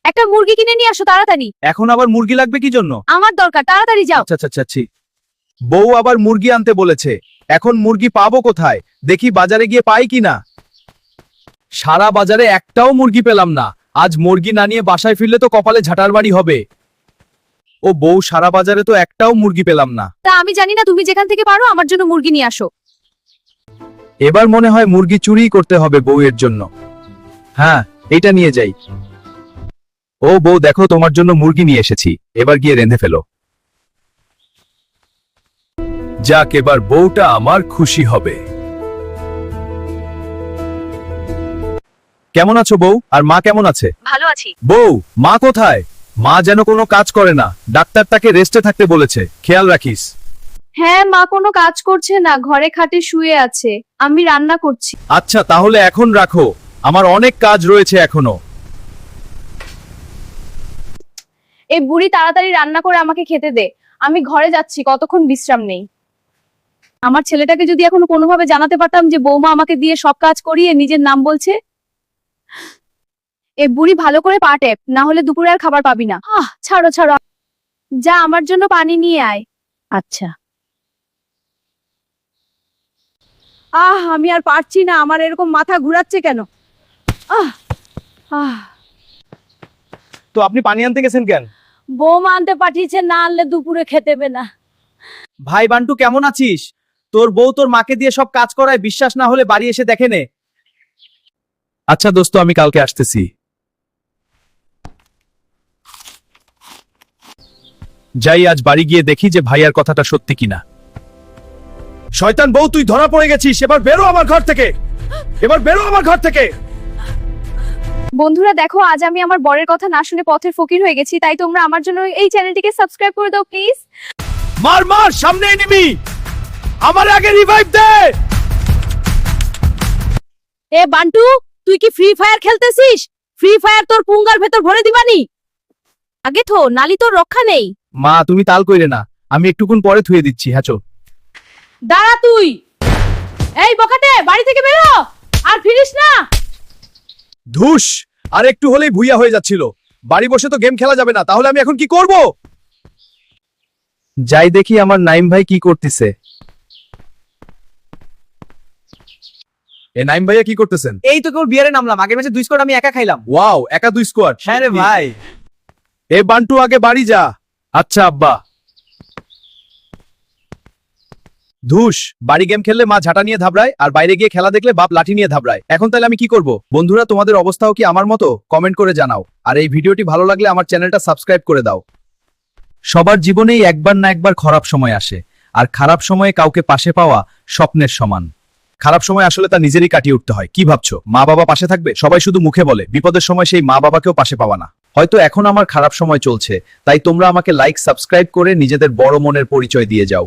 একটা মুরগি কিনে নিয়ে আসো তাড়াতাড়ি। এখন আবার মুরগি লাগবে কি জন্য? আমার দরকার, তাড়াতাড়ি যাও। আচ্ছা আচ্ছা আচ্ছা। বউ আবার মুরগি আনতে বলেছে, এখন মুরগি পাবো কোথায়? দেখি বাজারে গিয়ে পাই কিনা। সারা বাজারে একটাও মুরগি পেলাম না। আজ মুরগি না নিয়ে বাসায় ফিরলে তো কপালে ঝাঁটার বাড়ি হবে। ও বউ, সারা বাজারে তো একটাও মুরগি পেলাম না। তা আমি জানি না, তুমি যেখান থেকে পারো আমার জন্য মুরগি নিয়ে আসো। এবার মনে হয় মুরগি চুরি করতে হবে বউয়ের জন্য। হ্যাঁ, এটা নিয়ে যাই। ও বউ, দেখো তোমার জন্য মুরগি নিয়ে এসেছি, এবার গিয়ে রেঁধে ফেলো। যাক, এবার বউটা আমার খুশি হবে। কেমন আছো বউ? আর মা কেমন আছে? ভালো আছি। বউ, মা কোথায়? মা যেন কোনো কাজ করে না, ডাক্তার তাকে রেস্টে থাকতে বলেছে, খেয়াল রাখিস। হ্যাঁ, মা কোনো কাজ করছে না, ঘরে খাটে শুয়ে আছে, আমি রান্না করছি। আচ্ছা, তাহলে এখন রাখো, আমার অনেক কাজ রয়েছে এখনো। এই বুড়ি তাড়াতাড়ি রান্না করে আমাকে খেতে দে, আমি ঘরে যাচ্ছি, কতক্ষণ বিশ্রাম নেই। আমার ছেলেটাকে যদি এখন কোনোভাবে জানাতে পারতাম যে বৌমা আমাকে দিয়ে সব কাজ করিয়ে নিজের নাম বলছে। এই বুড়ি ভালো করে পা টেপ, না হলে দুপুরে আর খাবার পাবি না। ছাড়ো ছাড়ো, যা আমার জন্য পানি নিয়ে আয়। আচ্ছা। আমি আর পারছি না, আমার এরকম মাথা ঘুরাচ্ছে কেন? তো আপনি পানি আনতে গেছেন কেন? বৌমা আনতে পাঠিয়েছে, না আনলে দুপুরে খেতে দেবে না। ভাই বান্টু, কেমন আছিস? তোর বউ তোর মাকে দিয়ে সব কাজ করায়, বিশ্বাস না হলে বাড়ি এসে দেখে নে। আচ্ছা দোস্ত, আমি কালকে আসতেছি। যাই, আজ বাড়ি গিয়ে দেখি যে ভাইয়ার কথাটা সত্যি কিনা। শয়তান বউ, তুই ধরা পড়ে গেছিস, এবার বেরো আমার ঘর থেকে, এবার বেরো আমার ঘর থেকে। বন্ধুরা দেখো, আজ আমি আমার বরের কথা না শুনে পথের ফকির হয়ে গেছি, তাই তোমরা আমার জন্য এই চ্যানেলটিকে সাবস্ক্রাইব করে দাও প্লিজ। মার মার, সামনে এনিমি, আমার আগে রিভাইভ দে। এ বান্টু, তুই কি ফ্রি ফায়ার খেলতেছিস? ফ্রি ফায়ার তোর পুঙ্গার ভেতর ভরে দিবানি। আগে তো নালি তোর রক্ষা নেই। মা, তুমি তাল কইরে না, আমি একটুক্ষণ পরে ধুয়ে দিচ্ছি। হ্যাঁ চো। দাঁড়া তুই, এই বকাটে, বাড়ি থেকে বেরো, আর ফিরিস না। ধুস, আর একটু হলেই ভুইয়া হয়ে যাচ্ছিল। বাড়ি বসে তো গেম খেলা যাবে না, তাহলে আমি এখন কি করব? যাই দেখি আমার নাইম ভাই কি করতেছে। এ নাইম ভাইয়া কি করতেছেন? এই তো কেবল বিয়ারে নামলাম, আগের ম্যাচে 2 স্কোয়াড আমি একা খাইলাম। ওয়াও, একা 2 স্কোয়াড? হ্যাঁ রে ভাই। এ বান্টু, আগে বাড়ি যা। আচ্ছা আব্বা। ধুস, বাড়ি গেম খেললে মা ঝাঁটা নিয়ে ধাবড়ায়, আর বাইরে গিয়ে খেলা দেখলে বাপ লাঠি নিয়ে ধাবড়ায়। এখন তাহলে আমি কি করব? বন্ধুরা, তোমাদের অবস্থাও কি আমার মতো? কমেন্ট করে জানাও। আর এই ভিডিওটি ভালো লাগলে আমার চ্যানেলটা সাবস্ক্রাইব করে দাও। সবার জীবনেই একবার না একবার খারাপ সময় আসে, আর খারাপ সময়ে কাউকে পাশে পাওয়া স্বপ্নের সমান। খারাপ সময় আসলে তা নিজেরই কাটিয়ে উঠতে হয়। কি ভাবছো, মা বাবা পাশে থাকবে? সবাই শুধু মুখে বলে, বিপদের সময় সেই মা বাবাকেও পাশে পাওয়া না। হয়তো এখন আমার খারাপ সময় চলছে, তাই তোমরা আমাকে লাইক সাবস্ক্রাইব করে নিজেদের বড় মনের পরিচয় দিয়ে যাও।